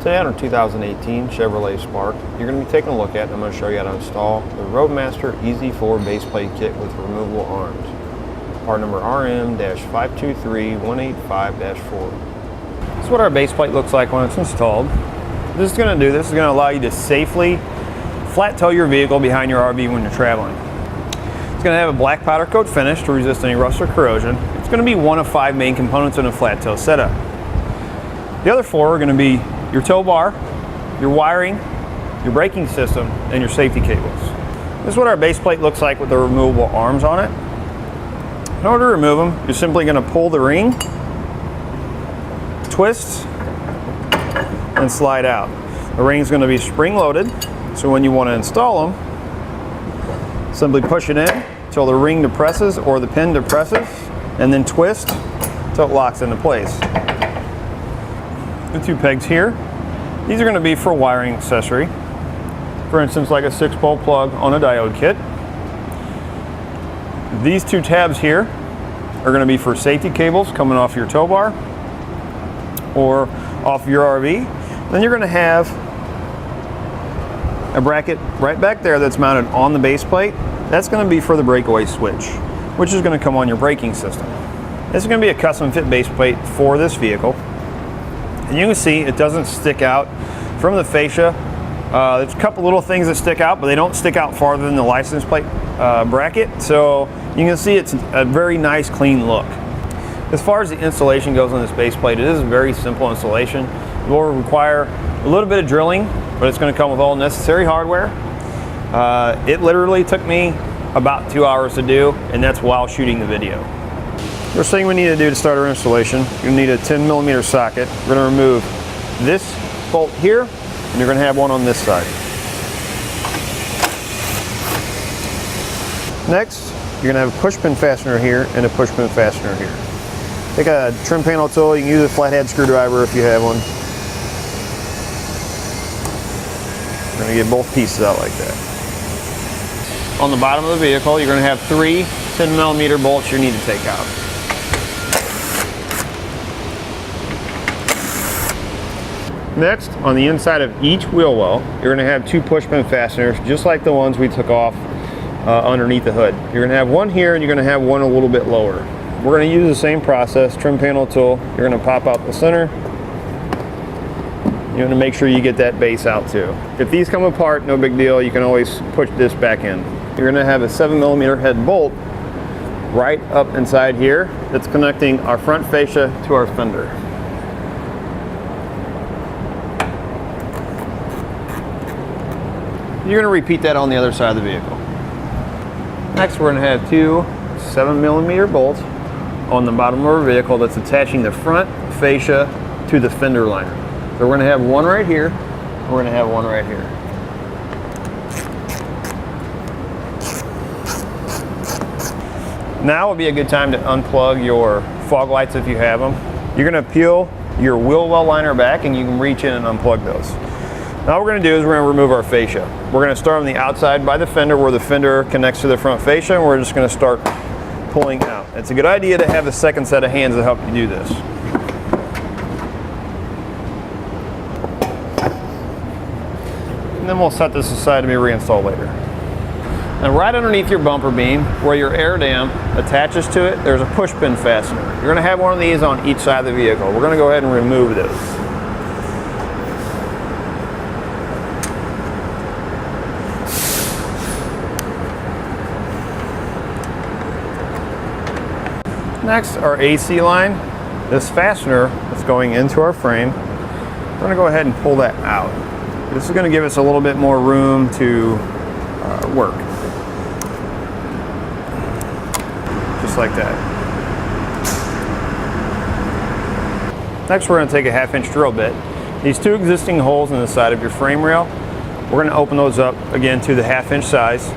Today on our 2018 Chevrolet Spark, you're going to be taking a look at, and I'm going to show you how to install the Roadmaster EZ4 base plate kit with removable arms. Part number RM-523-185-4. This is what our base plate looks like when it's installed. This is going to allow you to safely flat tow your vehicle behind your RV when you're traveling. It's going to have a black powder coat finish to resist any rust or corrosion. It's going to be one of 5 main components in a flat tow setup. The other 4 are going to be your tow bar, your wiring, your braking system, and your safety cables. This is what our base plate looks like with the removable arms on it. In order to remove them, you're simply going to pull the ring, twist, and slide out. The ring is going to be spring loaded, so when you want to install them, simply push it in until the ring depresses or the pin depresses, and then twist until it locks into place. The 2 pegs here, these are going to be for wiring accessory. For instance, like a 6-bolt plug on a diode kit. These 2 tabs here are going to be for safety cables coming off your tow bar or off your RV. Then you're going to have a bracket right back there that's mounted on the base plate. That's going to be for the breakaway switch, which is going to come on your braking system. This is going to be a custom fit base plate for this vehicle. And you can see it doesn't stick out from the fascia. There's a couple little things that stick out, but they don't stick out farther than the license plate bracket. So you can see it's a very nice, clean look. As far as the installation goes on this base plate, it is a very simple installation. It will require a little bit of drilling, but it's going to come with all necessary hardware. It literally took me about 2 hours to do, and that's while shooting the video. First thing we need to do to start our installation, you need a 10mm socket. We're going to remove this bolt here, and you're going to have one on this side. Next, you're going to have a push pin fastener here and a push pin fastener here. Take a trim panel tool. You can use a flathead screwdriver if you have one. We're going to get both pieces out like that. On the bottom of the vehicle, you're going to have 3 10mm bolts you need to take out. Next, on the inside of each wheel well, you're going to have 2 push pin fasteners, just like the ones we took off underneath the hood. You're going to have one here, and you're going to have one a little bit lower. We're going to use the same process, trim panel tool. You're going to pop out the center. You're going to make sure you get that base out too. If these come apart, no big deal. You can always push this back in. You're going to have a 7mm head bolt right up inside here that's connecting our front fascia to our fender. You're going to repeat that on the other side of the vehicle. Next, we're going to have 2 7mm bolts on the bottom of our vehicle that's attaching the front fascia to the fender liner. So we're going to have one right here, and we're going to have one right here. Now would be a good time to unplug your fog lights if you have them. You're going to peel your wheel well liner back, and you can reach in and unplug those. Now what we're going to do is we're going to remove our fascia. We're going to start on the outside by the fender where the fender connects to the front fascia, and we're just going to start pulling out. It's a good idea to have a second set of hands to help you do this. And then we'll set this aside to be reinstalled later. And right underneath your bumper beam, where your air dam attaches to it, there's a push pin fastener. You're going to have one of these on each side of the vehicle. We're going to go ahead and remove this. Next, our AC line, this fastener that's going into our frame, we're going to go ahead and pull that out. This is going to give us a little bit more room to work. Just like that. Next, we're going to take a 1/2-inch drill bit. These 2 existing holes in the side of your frame rail, we're going to open those up again to the 1/2-inch size.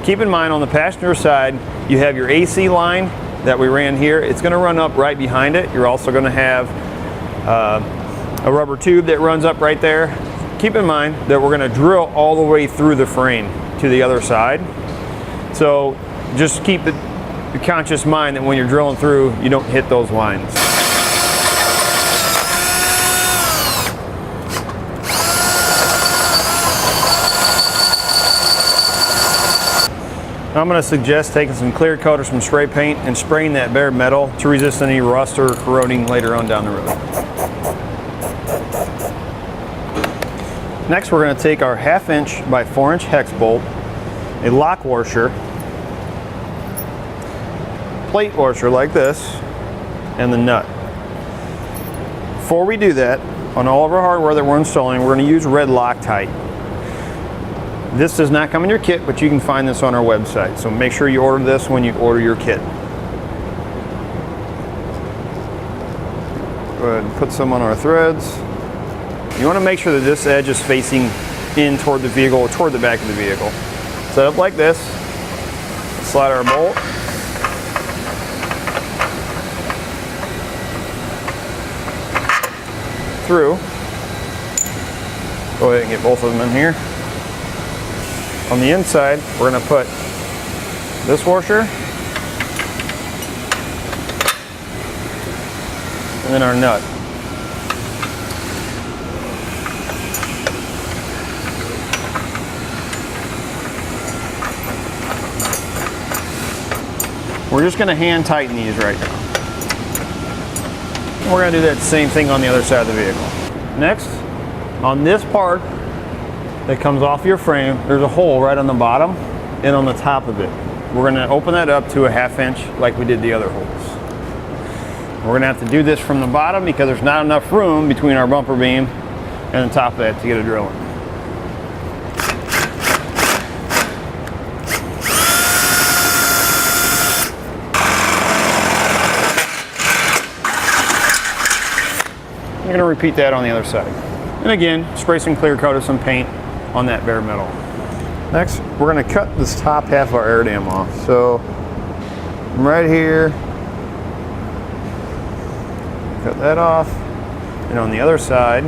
Keep in mind on the passenger side, you have your AC line that we ran here. It's going to run up right behind it. You're also going to have a rubber tube that runs up right there. Keep in mind that we're going to drill all the way through the frame to the other side. So just keep it a conscious mind that when you're drilling through, you don't hit those lines. I'm going to suggest taking some clear coat or some spray paint and spraying that bare metal to resist any rust or corroding later on down the road. Next, we're going to take our 1/2 inch by 4 inch hex bolt, a lock washer, plate washer like this, and the nut. Before we do that, on all of our hardware that we're installing, we're going to use red Loctite. This does not come in your kit, but you can find this on our website. So make sure you order this when you order your kit. Go ahead and put some on our threads. You want to make sure that this edge is facing in toward the vehicle or toward the back of the vehicle. Set up like this. Slide our bolt. Through. Go ahead and get both of them in here. On the inside, we're going to put this washer and then our nut. We're just going to hand tighten these right now. We're going to do that same thing on the other side of the vehicle. Next, on this part that comes off your frame, there's a hole right on the bottom and on the top of it. We're going to open that up to a 1/2 inch like we did the other holes. We're going to have to do this from the bottom because there's not enough room between our bumper beam and the top of that to get a drill in. I'm going to repeat that on the other side. And again, spray some clear coat of some paint on that bare metal. Next, we're going to cut this top half of our air dam off. So, right here, cut that off. And on the other side,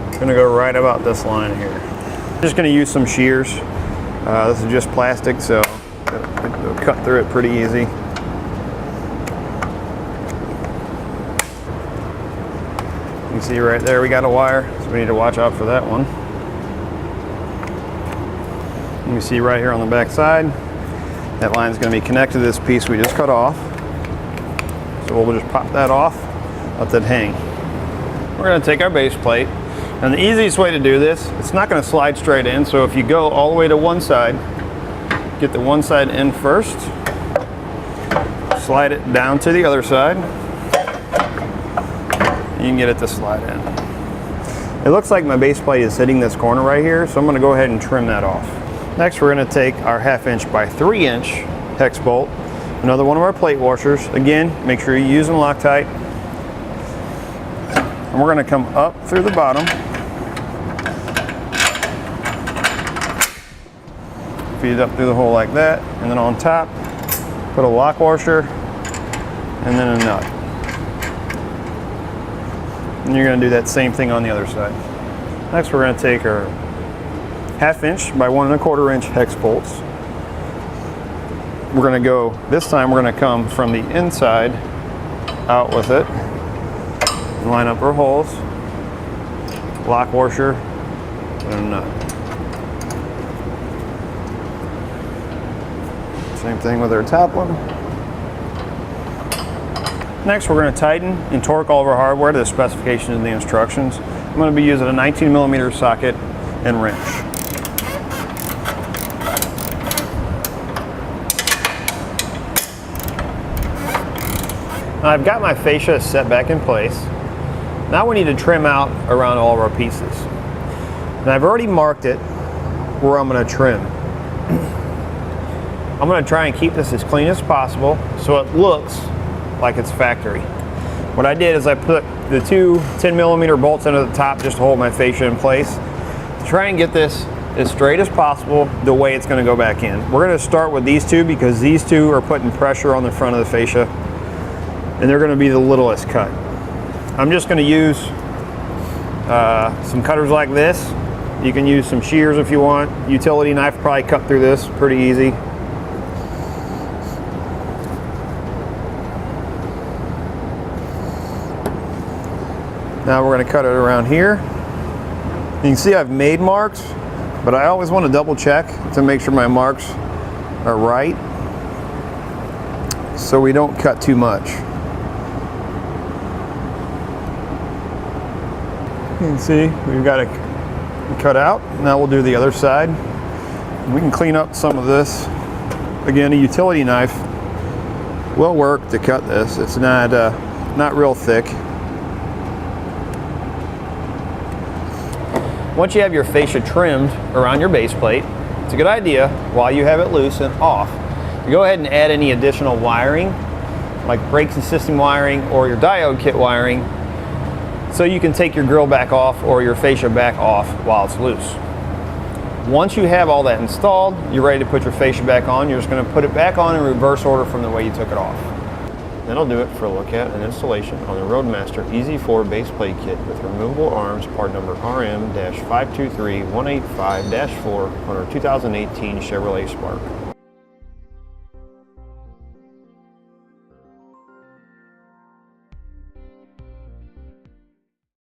I'm going to go right about this line here. I'm just going to use some shears. This is just plastic, so it'll cut through it pretty easy. You can see right there we got a wire, so we need to watch out for that one. You can see right here on the back side, that line is going to be connected to this piece we just cut off. So we'll just pop that off, let that hang. We're going to take our base plate, and the easiest way to do this, it's not going to slide straight in, so if you go all the way to one side, get the one side in first, slide it down to the other side, you can get it to slide in. It looks like my base plate is hitting this corner right here, so I'm going to go ahead and trim that off. Next, we're going to take our 1/2 inch by 3 inch hex bolt, another one of our plate washers. Again, make sure you're using Loctite. And we're going to come up through the bottom, feed it up through the hole like that, and then on top, put a lock washer and then a nut. And you're going to do that same thing on the other side. Next, we're going to take our 1/2 inch by 1 1/4 inch hex bolts. We're going to go, this time we're going to come from the inside out with it and line up our holes, lock washer, and a nut. Same thing with our top one. Next, we're going to tighten and torque all of our hardware to the specifications and the instructions. I'm going to be using a 19mm socket and wrench. Now I've got my fascia set back in place. Now we need to trim out around all of our pieces. And I've already marked it where I'm going to trim. I'm going to try and keep this as clean as possible so it looks like it's factory. What I did is I put the two 10mm bolts into the top just to hold my fascia in place. To try and get this as straight as possible the way it's going to go back in. We're going to start with these two because these two are putting pressure on the front of the fascia and they're going to be the littlest cut. I'm just going to use some cutters like this. You can use some shears if you want. Utility knife probably cut through this pretty easy. Now we're going to cut it around here. You can see I've made marks But I always want to double check to make sure my marks are right, so we don't cut too much. You can see we've got it cut out. Now we'll do the other side. We can clean up some of this. Again, a utility knife will work to cut this. It's not real thick. Once you have your fascia trimmed around your base plate, it's a good idea, while you have it loose and off, to go ahead and add any additional wiring, like brakes and system wiring or your diode kit wiring, so you can take your grill back off or your fascia back off while it's loose. Once you have all that installed, you're ready to put your fascia back on. You're just going to put it back on in reverse order from the way you took it off. That'll do it for a look at and installation on the Roadmaster EZ4 base plate kit with removable arms, part number RM-523185-4 on our 2018 Chevrolet Spark.